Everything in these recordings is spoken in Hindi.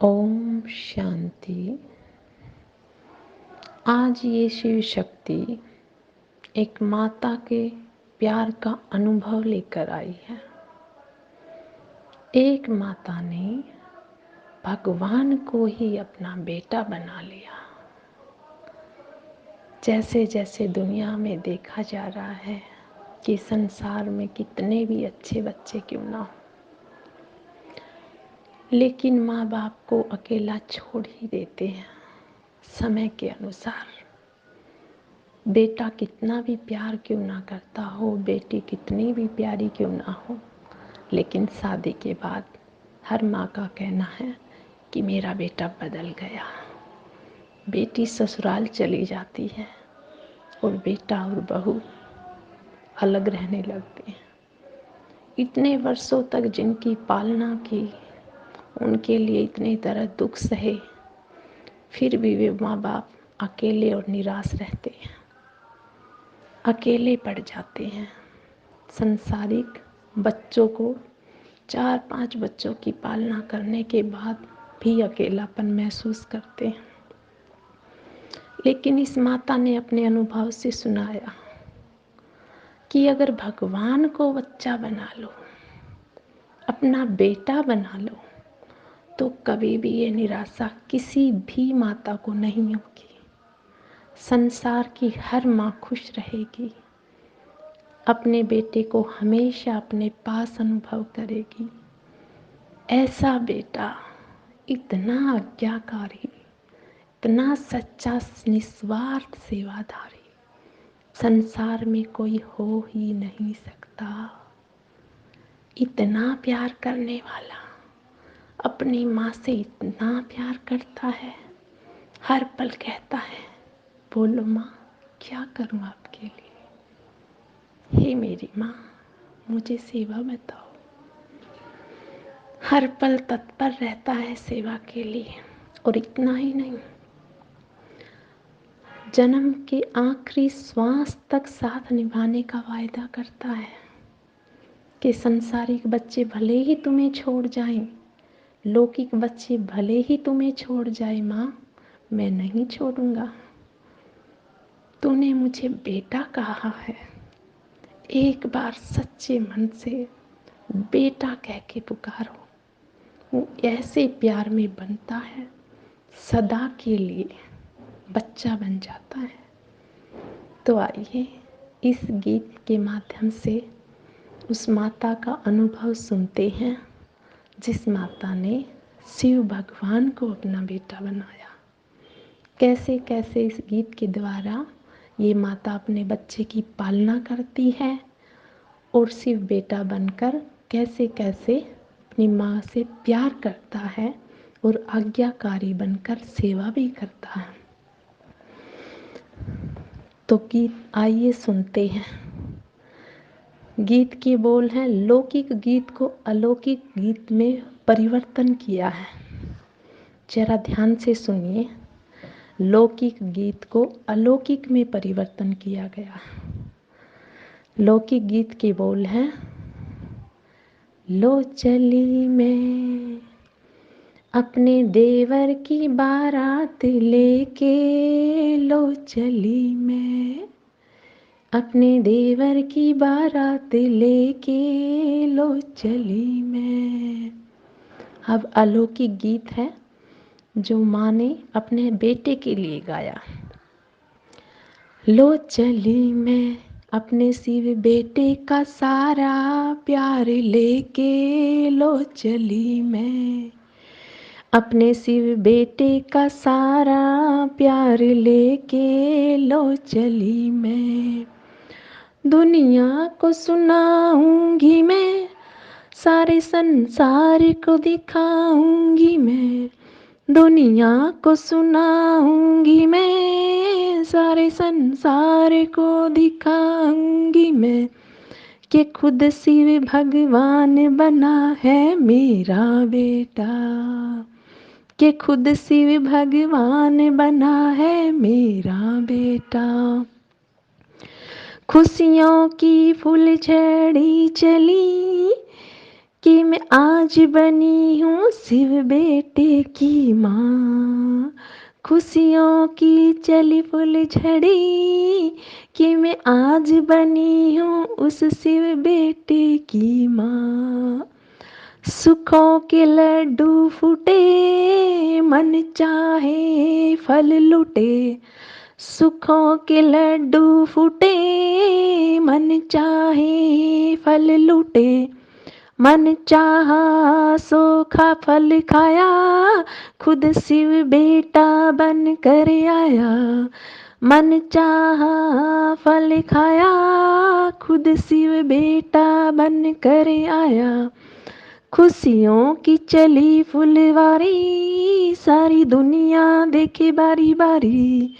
ओम शांति। आज ये शिव शक्ति एक माता के प्यार का अनुभव लेकर आई है। एक माता ने भगवान को ही अपना बेटा बना लिया। जैसे जैसे दुनिया में देखा जा रहा है कि संसार में कितने भी अच्छे बच्चे क्यों ना हो, लेकिन माँ बाप को अकेला छोड़ ही देते हैं समय के अनुसार। बेटा कितना भी प्यार क्यों ना करता हो, बेटी कितनी भी प्यारी क्यों ना हो, लेकिन शादी के बाद हर माँ का कहना है कि मेरा बेटा बदल गया। बेटी ससुराल चली जाती है और बेटा और बहू अलग रहने लगते हैं। इतने वर्षों तक जिनकी पालना की, उनके लिए इतने तरह दुख सहे, फिर भी वे माँ बाप अकेले और निराश रहते हैं, अकेले पड़ जाते हैं। संसारिक बच्चों को 4-5 बच्चों की पालना करने के बाद भी अकेलापन महसूस करते हैं। लेकिन इस माता ने अपने अनुभव से सुनाया कि अगर भगवान को बच्चा बना लो, अपना बेटा बना लो, तो कभी भी ये निराशा किसी भी माता को नहीं होगी। संसार की हर माँ खुश रहेगी, अपने बेटे को हमेशा अपने पास अनुभव करेगी। ऐसा बेटा इतना आज्ञाकारी, इतना सच्चा निस्वार्थ सेवाधारी संसार में कोई हो ही नहीं सकता। इतना प्यार करने वाला अपनी माँ से इतना प्यार करता है, हर पल कहता है, बोलो माँ क्या करूँ आपके लिए, हे मेरी माँ मुझे सेवा बताओ। हर पल तत्पर रहता है सेवा के लिए। और इतना ही नहीं, जन्म के आखिरी श्वास तक साथ निभाने का वायदा करता है कि संसारिक बच्चे भले ही तुम्हें छोड़ जाएं, लौकिक बच्चे भले ही तुम्हें छोड़ जाए, माँ मैं नहीं छोड़ूंगा। तूने मुझे बेटा कहा है, एक बार सच्चे मन से बेटा कह के पुकारो। वो ऐसे प्यार में बनता है, सदा के लिए बच्चा बन जाता है। तो आइए इस गीत के माध्यम से उस माता का अनुभव सुनते हैं, जिस माता ने शिव भगवान को अपना बेटा बनाया। कैसे कैसे इस गीत के द्वारा ये माता अपने बच्चे की पालना करती है और शिव बेटा बनकर कैसे कैसे अपनी माँ से प्यार करता है और आज्ञाकारी बनकर सेवा भी करता है। तो गीत आइए सुनते हैं। गीत के बोल हैं, लौकिक गीत को अलौकिक गीत में परिवर्तन किया है। जरा ध्यान से सुनिए, लौकिक गीत को अलौकिक में परिवर्तन किया गया। लौकिक गीत के बोल हैं, लो चली मैं अपने देवर की बारात लेके, लो चली मैं अपने देवर की बारात लेके, लो चली मैं। अब अलौकिक गीत है जो माँ ने अपने बेटे के लिए गाया। लो चली मैं अपने शिव बेटे का सारा प्यार लेके, लो चली मैं अपने शिव बेटे का सारा प्यार लेके, लो चली मैं। दुनिया को सुनाऊंगी मैं, सारे संसार को दिखाऊंगी मैं। दुनिया को सुनाऊंगी मैं, सारे संसार को दिखाऊंगी मैं, कि खुद शिव भगवान बना है मेरा बेटा, कि खुद शिव भगवान बना है मेरा बेटा। खुशियों की फुलझड़ी चली, कि मैं आज बनी हूँ शिव बेटे की माँ। खुशियों की चली फूल झड़ी कि मैं आज बनी हूँ उस शिव बेटे की माँ। सुखों के लड्डू फूटे मन चाहे फल लूटे। सुखों के लड्डू फूटे मन चाहे फल लूटे। मन चाहा सो खा फल खाया खुद शिव बेटा बन कर आया। मन चाहा फल खाया खुद शिव बेटा बन कर आया। खुशियों की चली फुलवारी सारी दुनिया देखे बारी बारी।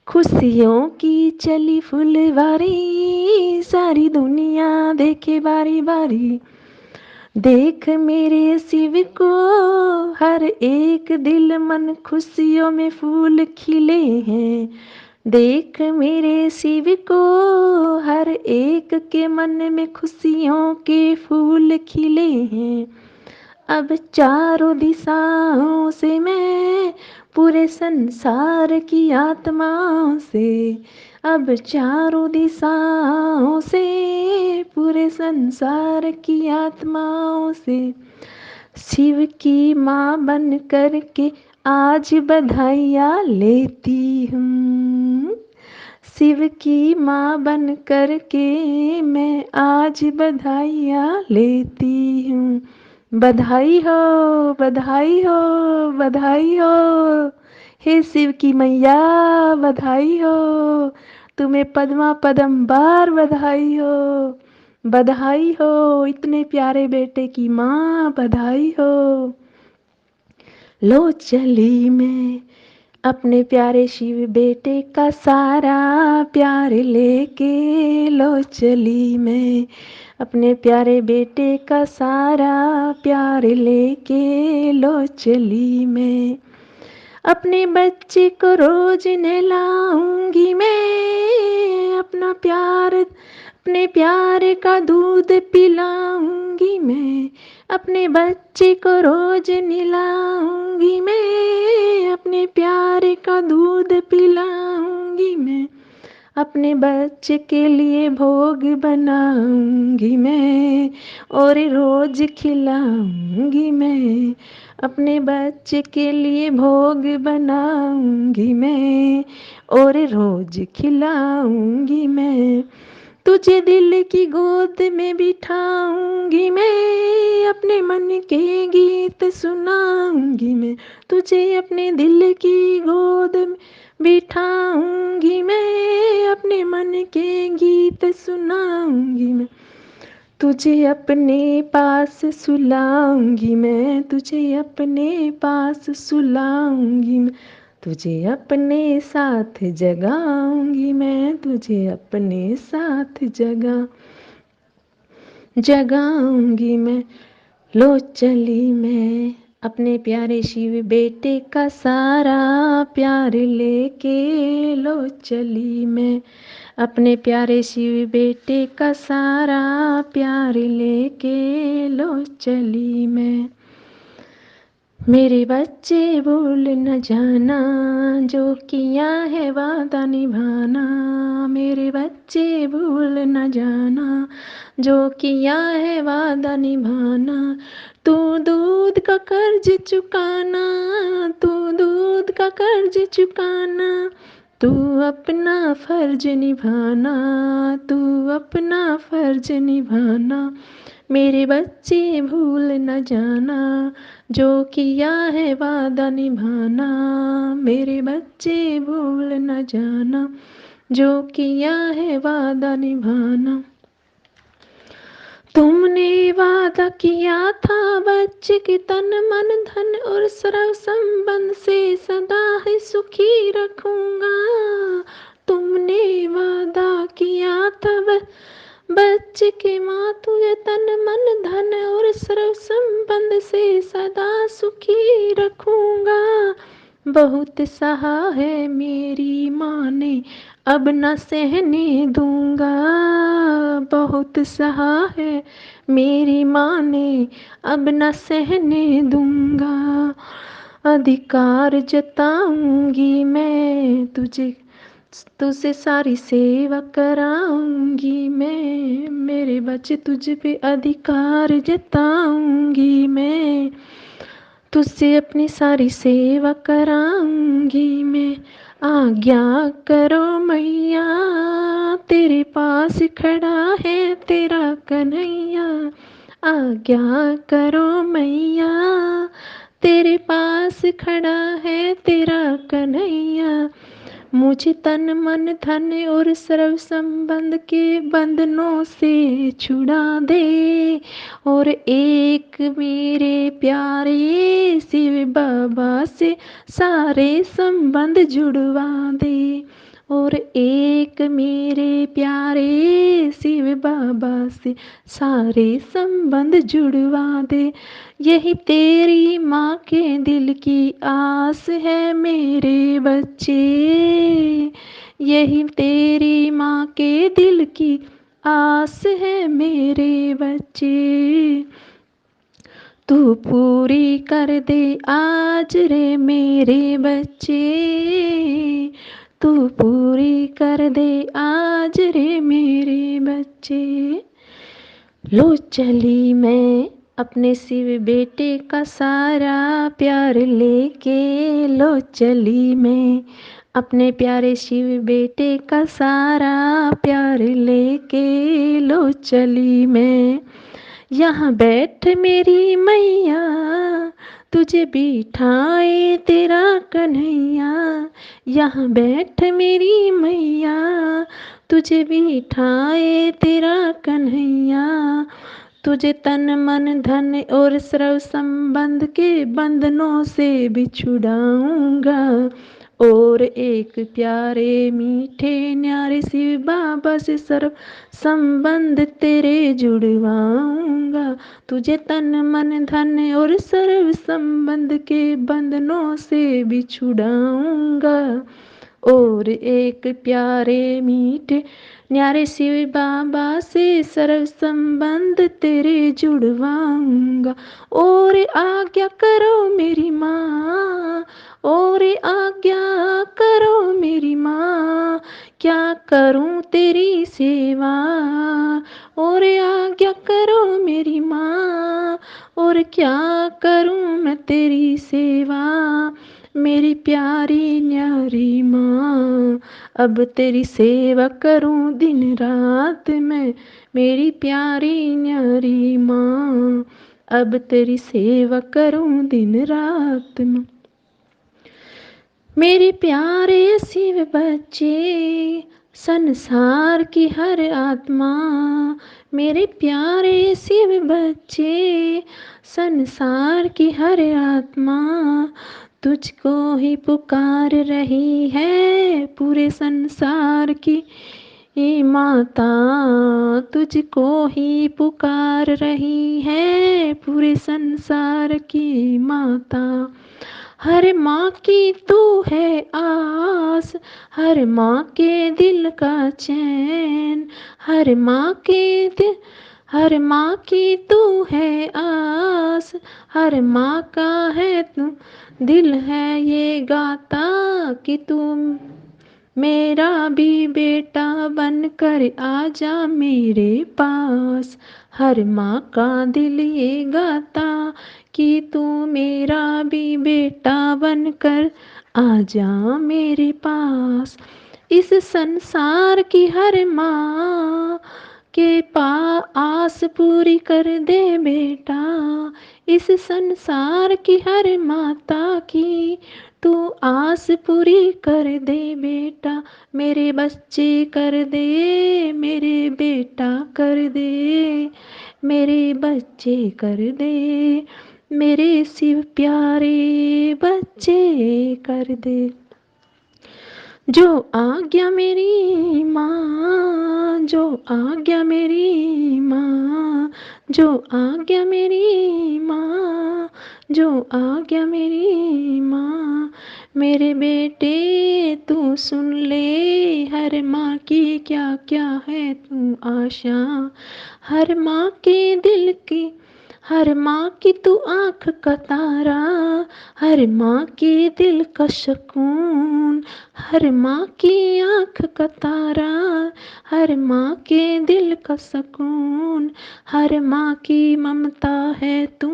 खुशियों की चली फुलवारी सारी दुनिया देखे बारी बारी। देख मेरे शिव को हर एक दिल मन खुशियों में फूल खिले हैं। देख मेरे शिव को हर एक के मन में खुशियों के फूल खिले हैं। अब चारों दिशाओं से मैं पूरे संसार की आत्माओं से। अब चारों दिशाओं से पूरे संसार की आत्माओं से शिव की माँ बन कर के आज बधाइयाँ लेती हूँ। शिव की माँ बन कर के मैं आज बधाइयाँ लेती हूँ। बधाई हो, बधाई हो, बधाई हो। हे शिव की मैया बधाई हो। तुम्हें पद्मा पदंबार बधाई हो। बधाई हो इतने प्यारे बेटे की माँ बधाई हो। लो चली मैं अपने प्यारे शिव बेटे का सारा प्यार लेके। लो चली मैं अपने प्यारे बेटे का सारा प्यार लेके। लो चली मैं अपने बच्चे को रोज नहलाऊंगी मैं। अपना प्यार अपने प्यार का दूध पिलाऊंगी मैं। अपने बच्चे को रोज नहलाऊंगी मैं। अपने प्यार का दूध पिलाऊंगी मैं। अपने बच्चे के लिए भोग बनाऊंगी मैं और रोज खिलाऊंगी मैं। अपने बच्चे के लिए भोग बनाऊंगी मैं और रोज खिलाऊंगी मैं। तुझे दिल की गोद में बिठाऊंगी मैं। अपने मन के गीत सुनाऊंगी मैं। तुझे अपने दिल की गोद में बिठाऊंगी मैं। अपने मन के गीत सुनाऊंगी मैं। तुझे अपने पास सुलाऊंगी मैं। तुझे अपने पास सुलाऊंगी मैं। तुझे अपने साथ जगाऊंगी मैं। तुझे अपने साथ जगाऊंगी मैं। लो चली मैं अपने प्यारे शिव बेटे का सारा प्यार लेके। लो चली मैं अपने प्यारे शिव बेटे का सारा प्यार लेके। लो चली मैं मेरे बच्चे भूल न जाना जो किया है वादा निभाना। मेरे बच्चे भूल न जाना जो किया है वादा निभाना। तू दूध का कर्ज चुकाना। तू दूध का कर्ज चुकाना। तू अपना फर्ज निभाना। तू अपना फर्ज निभाना। मेरे बच्चे भूल न जाना जो किया है वादा निभाना। मेरे बच्चे भूल न जाना जो किया है वादा निभाना। तुमने वादा किया था बच्चे के तन मन धन और सर्व संबंध से सदा ही सुखी रखूंगा। तुमने वादा किया था बच्चे के माँ तुझे तन मन धन और सर्व संबंध से सदा सुखी रखूंगा। बहुत सहा है मेरी माँ ने अब न सहने दूंगा, बहुत सहा है मेरी माँ ने, अब न सहने दूंगा। अधिकार जताऊंगी मैं तुझे, तुझसे सारी सेवा कराऊंगी मैं, मेरे बच्चे तुझ पे अधिकार जताऊंगी मैं, तुझसे अपनी सारी सेवा कराऊंगी मैं। आज्ञा करो मैया, तेरे पास खड़ा है तेरा कन्हैया। आज्ञा करो मैया, तेरे पास खड़ा है तेरा कन्हैया। मुझे तन मन धन और सर्व संबंध के बंधनों से छुड़ा दे, और एक मेरे प्यारे शिव बाबा से सारे संबंध जुड़वा दे, और एक मेरे प्यारे शिव बाबा से सारे संबंध जुड़वा दे। यही तेरी माँ के दिल की आस है मेरे बच्चे, यही तेरी माँ के दिल की आस है मेरे बच्चे। तू पूरी कर दे आज रे मेरे बच्चे, तू पूरी कर दे आज रे मेरे बच्चे। लो चली मैं अपने शिव बेटे का सारा प्यार लेके, लो चली मैं अपने प्यारे शिव बेटे का सारा प्यार लेके, लो चली मैं। यहाँ बैठ मेरी मैया, तुझे बिठाए तेरा कन्हैया। यहाँ बैठ मेरी मैया, तुझे बिठाए तेरा कन्हैया। तुझे तन मन धन और सर्व संबंध के बंधनों से भी छुड़ाऊंगा, और एक प्यारे मीठे न्यारे शिव बाबा से सर्व संबंध तेरे जुड़वाऊंगा। तुझे तन मन धन और सर्व संबंध के बंधनों से भी छुड़ाऊंगा, और एक प्यारे मीठे न्यारे शिव बाबा से सर्व संबंध तेरे जुड़वाऊंगा। और आज्ञा करो मेरी माँ, और आज्ञा करो मेरी माँ, क्या करूँ तेरी सेवा। और आज्ञा करो मेरी माँ, और क्या करूँ मैं तेरी सेवा। मेरी प्यारी न्यारी माँ, अब तेरी सेवा करूं दिन रात मैं। मेरी प्यारी न्यारी माँ, अब तेरी सेवा करूं दिन रात मैं। मेरे प्यारे शिव बच्चे, संसार की हर आत्मा, मेरे प्यारे शिव बच्चे, संसार की हर आत्मा तुझको ही पुकार रही है। पूरे संसार की ये माता तुझको ही पुकार रही है, पूरे संसार की माता। हर माँ की तू है आस, हर माँ के दिल का चैन, हर माँ के दिल, हर माँ की तू है आस, हर माँ का है तू दिल है ये गाता, कि तुम मेरा भी बेटा बनकर आजा मेरे पास। हर माँ का दिल ये गाता, कि तू मेरा भी बेटा बनकर आजा मेरे पास। इस संसार की हर माँ के आस पूरी कर दे बेटा, इस संसार की हर माता की तू आस पूरी कर दे बेटा। मेरे बच्चे कर दे, मेरे बेटा कर दे, मेरे बच्चे कर दे, मेरे शिव प्यारे बच्चे कर दे। जो आज्ञा मेरी माँ, जो आज्ञा मेरी माँ, जो आज्ञा मेरी माँ, जो आज्ञा मेरी माँ। मेरे बेटे तू सुन ले, हर माँ की क्या क्या है तू आशा। हर माँ के दिल की, हर माँ की तू आँख का तारा, हर माँ के दिल का सुकून। हर माँ की आँख का तारा, हर माँ के दिल का सुकून। हर माँ की ममता है तू,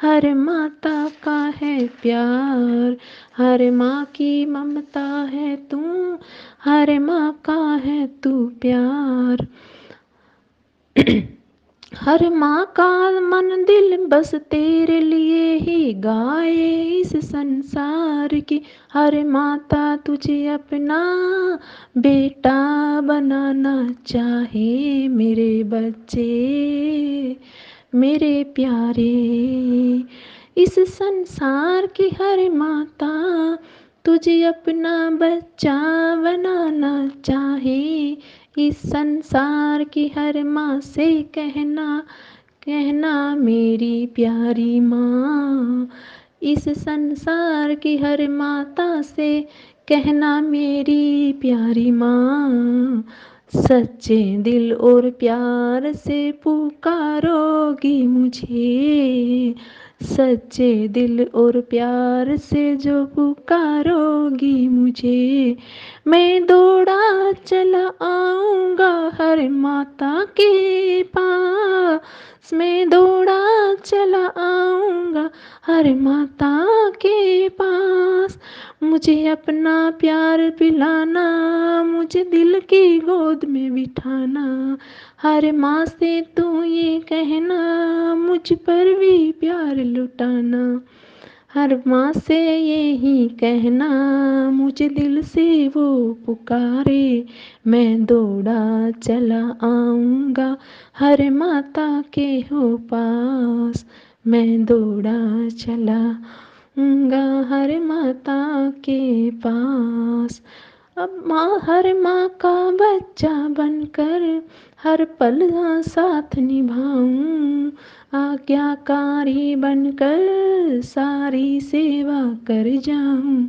हर माता का है प्यार। हर माँ की ममता है तू, हर माँ का है तू प्यार। हर माँ का मन दिल बस तेरे लिए ही गाए इस संसार की। हर माता तुझे अपना बेटा बनाना चाहे, मेरे बच्चे मेरे प्यारे। इस संसार की हर माता तुझे अपना बच्चा बनाना चाहे। इस संसार की हर माँ से कहना, कहना मेरी प्यारी माँ। इस संसार की हर माता से कहना मेरी प्यारी माँ। सच्चे दिल और प्यार से पुकारोगी मुझे, सच्चे दिल और प्यार से जो पुकारोगी मुझे। मैं दौड़ा चला आऊँगा हर माता के पास, मैं दौड़ा चला आऊँगा हर माता के पास। मुझे अपना प्यार पिलाना, मुझे दिल की गोद में बिठाना। हर माँ से तू ये कहना, मुझ पर भी प्यार लुटाना। हर माँ से यही कहना, मुझे दिल से वो पुकारे। मैं दौड़ा चला आऊँगा हर माता के हो पास, मैं दौड़ा चला आऊँगा हर माता के पास। अब माँ, हर माँ का बच्चा बनकर हर पल साथ निभाऊं, आज्ञाकारी बनकर सारी सेवा कर जाऊं।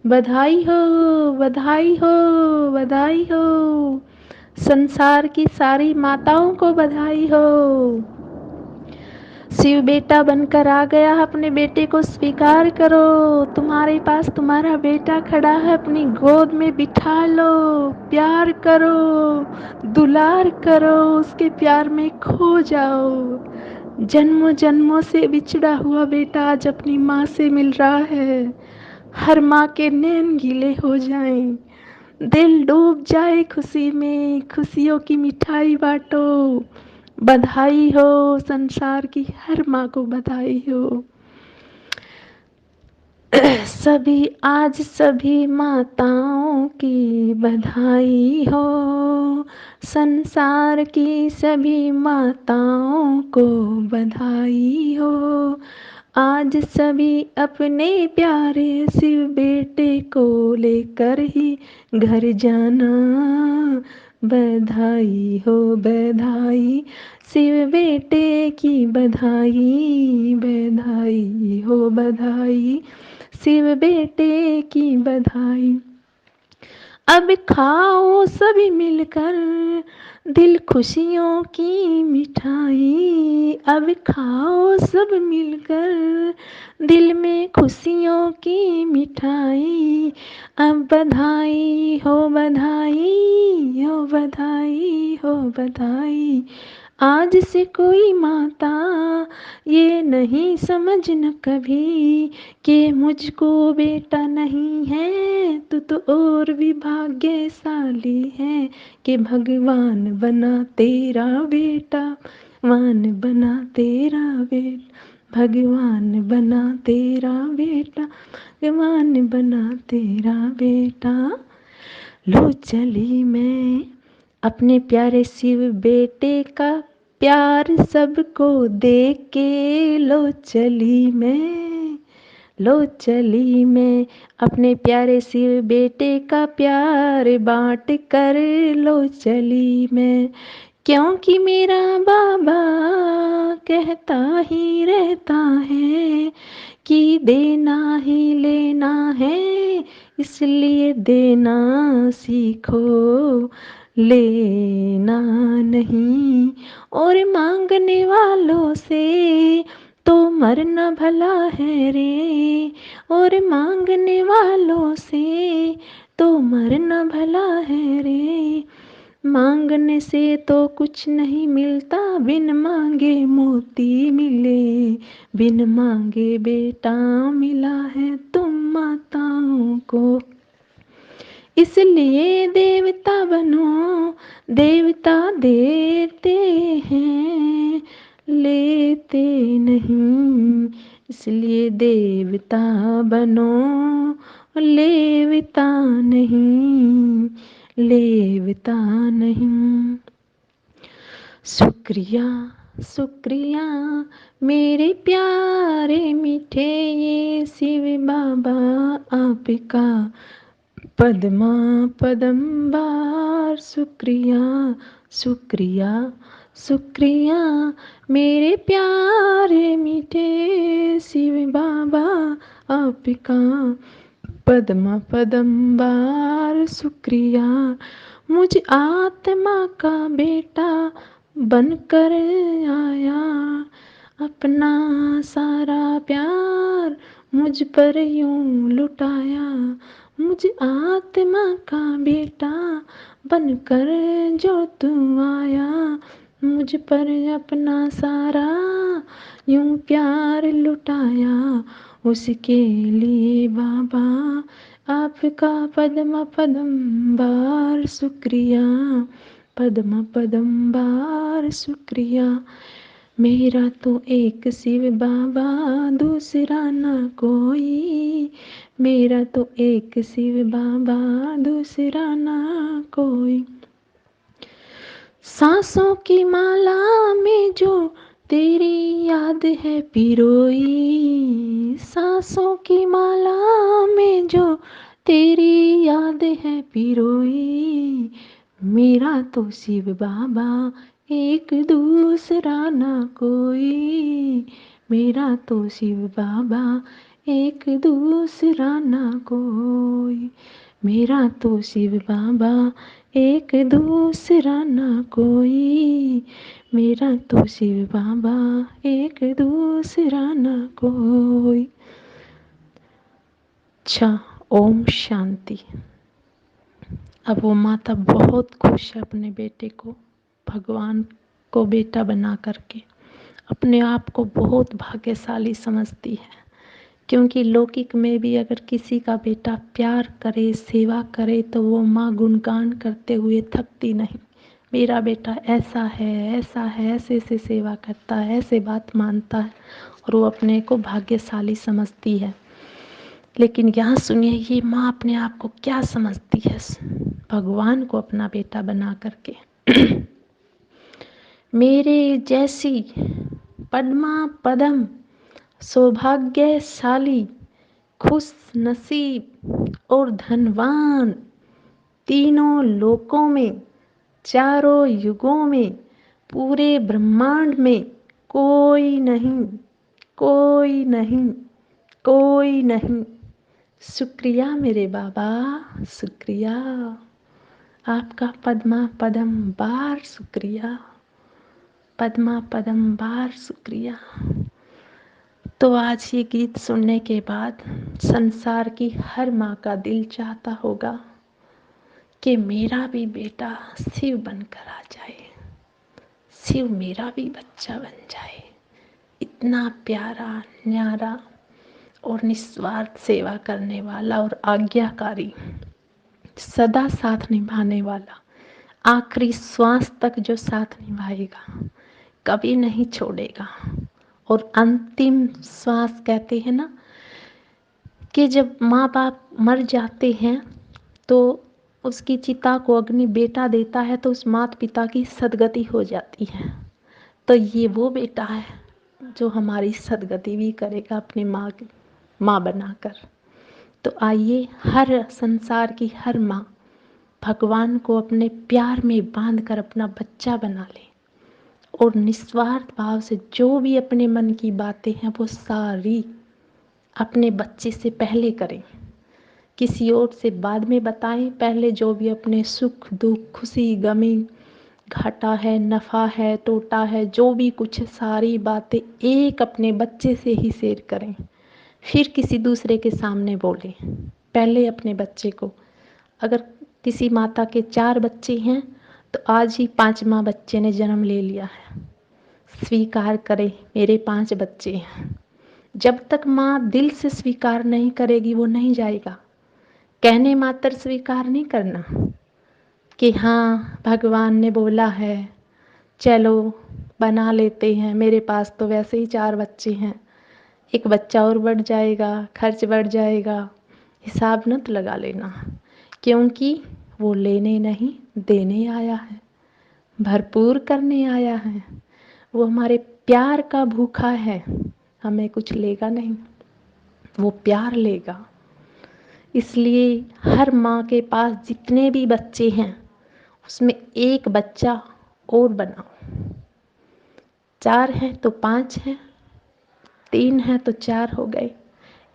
बधाई हो, बधाई हो, बधाई हो। संसार की सारी माताओं को बधाई हो। शिव बेटा बनकर आ गया, अपने बेटे को स्वीकार करो। तुम्हारे पास तुम्हारा बेटा खड़ा है, अपनी गोद में बिठा लो, प्यार करो, दुलार करो, उसके प्यार में खो जाओ। जन्मों जन्मों से बिछड़ा हुआ बेटा आज अपनी माँ से मिल रहा है। हर माँ के नैन गीले हो जाएं, दिल डूब जाए खुशी में, खुशियों की मिठाई बांटो। बधाई हो, संसार की हर माँ को बधाई हो। सभी, आज सभी माताओं की बधाई हो, संसार की सभी माताओं को बधाई हो। आज सभी अपने प्यारे शिव बेटे को लेकर ही घर जाना। बधाई हो, बधाई, शिव बेटे की बधाई, बधाई हो, बधाई, शिव बेटे की बधाई। अब खाओ सभी मिलकर दिल खुशियों की मिठाई। अब खाओ सब मिलकर दिल में खुशियों की मिठाई। अब बधाई हो, बधाई हो, बधाई हो, बधाई। आज से कोई माता ये नहीं समझना कभी कि मुझको बेटा नहीं है, तू तो और भी भाग्यशाली है कि भगवान बना तेरा बेटा, भगवान बना तेरा बेटा, भगवान बना तेरा बेटा, भगवान बना तेरा बेटा। लो चली मैं अपने प्यारे शिव बेटे का प्यार सबको दे के, लो चली मैं, लो चली मैं अपने प्यारे शिव बेटे का प्यार बांट कर, लो चली मैं। क्योंकि मेरा बाबा कहता ही रहता है, भी देना ही लेना है, इसलिए देना सीखो, लेना नहीं। और मांगने वालों से तो मरना भला है रे, और मांगने वालों से तो मरना भला है रे। मांगने से तो कुछ नहीं मिलता, बिन मांगे मोती मिले, बिन मांगे बेटा मिला है तुम माताओं को। इसलिए देवता बनो, देवता देते हैं, लेते नहीं। इसलिए देवता बनो, लेवता नहीं, लेवता नहीं। शुक्रिया शुक्रिया मेरे प्यारे मीठे ये शिव बाबा आपका पद्मा पदम्बार। शुक्रिया शुक्रिया शुक्रिया मेरे प्यारे मीठे शिव बाबा आपका पद्मा पदम्बार। शुक्रिया मुझ आत्मा का बेटा बनकर आया, अपना सारा प्यार मुझ पर यूं लुटाया। मुझ आत्मा का बेटा बनकर जो तू आया, मुझ पर अपना सारा यूं प्यार लुटाया। उसके लिए बाबा आपका पद्म पदम्बार। शुक्रिया पद्म पदम्बार शुक्रिया। मेरा तो एक शिव बाबा दूसरा ना कोई, मेरा तो एक शिव बाबा दूसरा ना कोई। सांसों की माला में जो तेरी याद है पिरोई, सांसों की माला में जो तेरी याद है पिरोई। मेरा तो शिव बाबा एक दूसरा ना कोई, मेरा तो शिव बाबा एक दूसरा ना कोई। मेरा तो शिव बाबा एक दूसरा ना कोई, मेरा तो शिव बाबा एक दूसरा ना कोई। अच्छा, ओम शांति। अब वो माता बहुत खुश है अपने बेटे को भगवान को बेटा बना करके, अपने आप को बहुत भाग्यशाली समझती है। क्योंकि लौकिक में भी अगर किसी का बेटा प्यार करे, सेवा करे, तो वो माँ गुणगान करते हुए थकती नहीं। मेरा बेटा ऐसा है, ऐसा है, ऐसे ऐसे सेवा करता है, ऐसे बात मानता है, और वो अपने को भाग्यशाली समझती है। लेकिन यहाँ सुनिए, ये माँ अपने आप को क्या समझती है भगवान को अपना बेटा बना करके। मेरे जैसी पद्मा पदम सौभाग्यशाली, खुश नसीब और धनवान तीनों लोकों में, चारों युगों में, पूरे ब्रह्मांड में कोई नहीं, कोई नहीं, कोई नहीं। शुक्रिया मेरे बाबा, शुक्रिया आपका पद्मा पदम बार शुक्रिया, पद्मा पदम बार शुक्रिया। तो आज ये गीत सुनने के बाद संसार की हर माँ का दिल चाहता होगा कि मेरा भी बेटा शिव बनकर आ जाए, शिव मेरा भी बच्चा बन जाए। इतना प्यारा, न्यारा और निस्वार्थ सेवा करने वाला और आज्ञाकारी, सदा साथ निभाने वाला, आखिरी श्वास तक जो साथ निभाएगा, कभी नहीं छोड़ेगा। और अंतिम श्वास कहते हैं ना कि जब माँ बाप मर जाते हैं तो उसकी चिता को अग्नि बेटा देता है, तो उस माता पिता की सदगति हो जाती है। तो ये वो बेटा है जो हमारी सदगति भी करेगा अपनी माँ बनाकर। तो आइए हर संसार की हर माँ भगवान को अपने प्यार में बांधकर अपना बच्चा बना ले, और निस्वार्थ भाव से जो भी अपने मन की बातें हैं वो सारी अपने बच्चे से पहले करें, किसी और से बाद में बताएं। पहले जो भी अपने सुख दुख खुशी गमी घाटा है नफ़ा है टोटा है जो भी कुछ है सारी बातें एक अपने बच्चे से ही शेयर करें, फिर किसी दूसरे के सामने बोलें। पहले अपने बच्चे को, अगर किसी माता के 4 बच्चे हैं तो आज ही 5वां बच्चे ने जन्म ले लिया है, स्वीकार करें मेरे 5 बच्चे हैं। जब तक माँ दिल से स्वीकार नहीं करेगी वो नहीं जाएगा। कहने मात्र स्वीकार नहीं करना कि हाँ भगवान ने बोला है चलो बना लेते हैं, मेरे पास तो वैसे ही 4 बच्चे हैं, एक बच्चा और बढ़ जाएगा, खर्च बढ़ जाएगा, हिसाब मत लगा लेना। क्योंकि वो लेने नहीं देने आया है, भरपूर करने आया है। वो हमारे प्यार का भूखा है, हमें कुछ लेगा नहीं, वो प्यार लेगा। इसलिए हर माँ के पास जितने भी बच्चे हैं उसमें एक बच्चा और बनाओ। 4 हैं तो 5 हैं, 3 हैं तो 4 हो गए।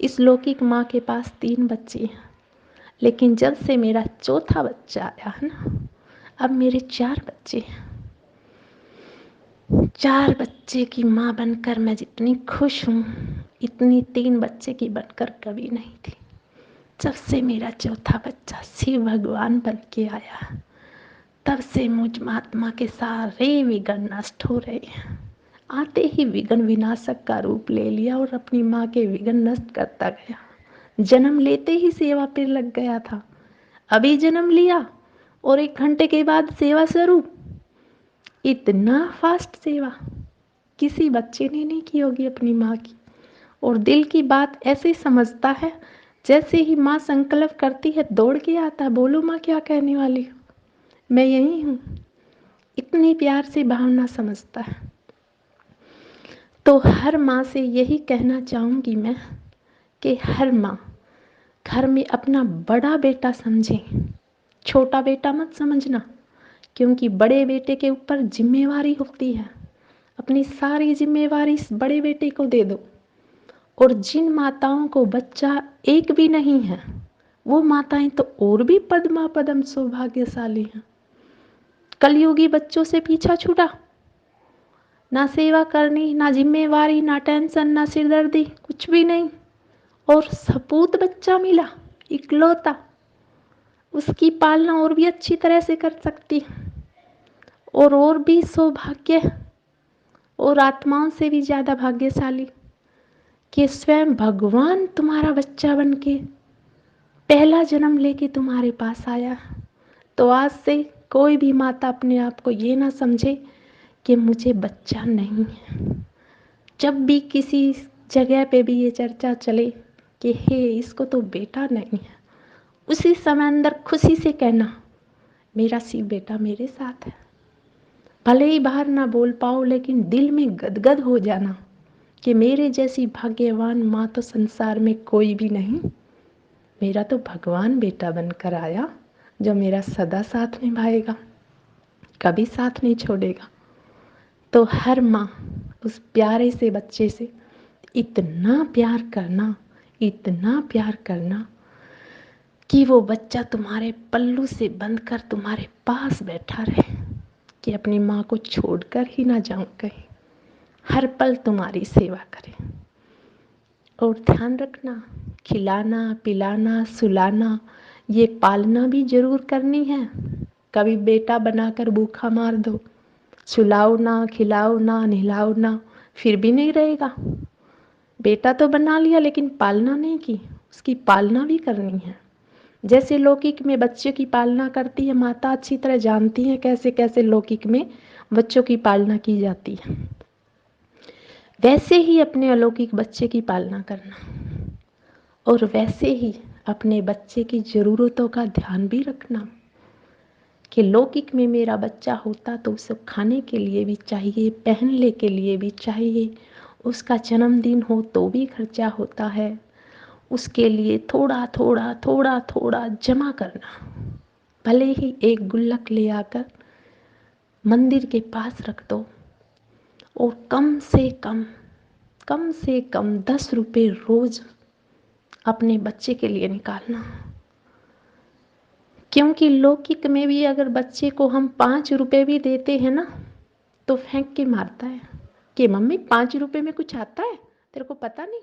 इस लौकिक माँ के पास 3 बच्चे हैं, लेकिन जब से मेरा चौथा बच्चा आया है ना, अब मेरे 4 बच्चे हैं। 4 बच्चे की माँ बनकर मैं जितनी खुश हूँ इतनी 3 बच्चे की बनकर कभी नहीं थी। जब से मेरा चौथा बच्चा शिव भगवान बन के आया तब से मुझ महात्मा के सारे विघ्न नष्ट हो रहे हैं। आते ही विघ्न विनाशक का रूप ले लिया और अपनी माँ के विघ्न नष्ट करता गया। जन्म लेते ही सेवा पे लग गया था, अभी जन्म लिया और 1 घंटे के बाद सेवा शुरू। इतना फास्ट सेवा किसी बच्चे ने नहीं की होगी अपनी माँ की। और दिल की बात ऐसे समझता है जैसे ही माँ संकल्प करती है दौड़ के आता है, बोलो माँ क्या कहने वाली हो, मैं यही हूँ। इतनी प्यार से भावना समझता है। तो हर माँ से यही कहना चाहूँगी मैं कि हर माँ घर में अपना बड़ा बेटा समझे, छोटा बेटा मत समझना। क्योंकि बड़े बेटे के ऊपर जिम्मेवारी होती है, अपनी सारी जिम्मेवारी इस बड़े बेटे को दे दो। और जिन माताओं को बच्चा एक भी नहीं है वो माताएं तो और भी पद्मा पदम सौभाग्यशाली हैं। कलयुगी बच्चों से पीछा छूटा, ना सेवा करनी ना जिम्मेवारी ना टेंशन ना सिरदर्दी कुछ भी नहीं, और सपूत बच्चा मिला इकलौता, उसकी पालना और भी अच्छी तरह से कर सकती और भी सौभाग्य और आत्माओं से भी ज़्यादा भाग्यशाली कि स्वयं भगवान तुम्हारा बच्चा बनके पहला जन्म लेके तुम्हारे पास आया। तो आज से कोई भी माता अपने आप को ये ना समझे कि मुझे बच्चा नहीं है। जब भी किसी जगह पे भी ये चर्चा चले कि हे इसको तो बेटा नहीं है, उसी समय अंदर खुशी से कहना मेरा शिव बेटा मेरे साथ है। भले ही बाहर ना बोल पाओ लेकिन दिल में गदगद हो जाना कि मेरे जैसी भाग्यवान माँ तो संसार में कोई भी नहीं, मेरा तो भगवान बेटा बनकर आया जो मेरा सदा साथ निभाएगा, कभी साथ नहीं छोड़ेगा। तो हर माँ उस प्यारे से बच्चे से इतना प्यार करना, इतना प्यार करना कि वो बच्चा तुम्हारे पल्लू से बंधकर तुम्हारे पास बैठा रहे, कि अपनी माँ को छोड़कर ही ना जाऊं कहीं, हर पल तुम्हारी सेवा करे। और ध्यान रखना, खिलाना पिलाना सुलाना ये पालना भी जरूर करनी है। कभी बेटा बनाकर भूखा मार दो, सुलाओ ना खिलाओ ना नहलाओ ना, फिर भी नहीं रहेगा। बेटा तो बना लिया लेकिन पालना नहीं की, उसकी पालना भी करनी है। जैसे लौकिक में बच्चे की पालना करती है माता, अच्छी तरह जानती है कैसे कैसे लौकिक में बच्चों की पालना की जाती है, वैसे ही अपने अलौकिक बच्चे की पालना करना। और वैसे ही अपने बच्चे की ज़रूरतों का ध्यान भी रखना कि लौकिक में मेरा बच्चा होता तो उसे खाने के लिए भी चाहिए, पहनने के लिए भी चाहिए, उसका जन्मदिन हो तो भी खर्चा होता है, उसके लिए थोड़ा थोड़ा थोड़ा थोड़ा जमा करना। भले ही एक गुल्लक ले आकर मंदिर के पास रख दो और कम से कम 10 रुपये रोज अपने बच्चे के लिए निकालना। क्योंकि लौकिक में भी अगर बच्चे को हम 5 रुपए भी देते हैं ना, तो फेंक के मारता है कि मम्मी 5 रुपए में कुछ आता है, तेरे को पता नहीं।